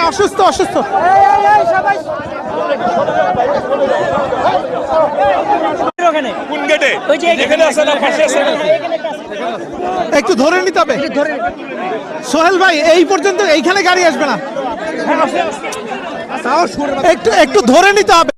অসুস্থ অসুস্থ একটু ধরে নিতে হবে সোহেল ভাই। এই পর্যন্ত এইখানে গাড়ি আসবে না, একটু একটু ধরে নিতে হবে।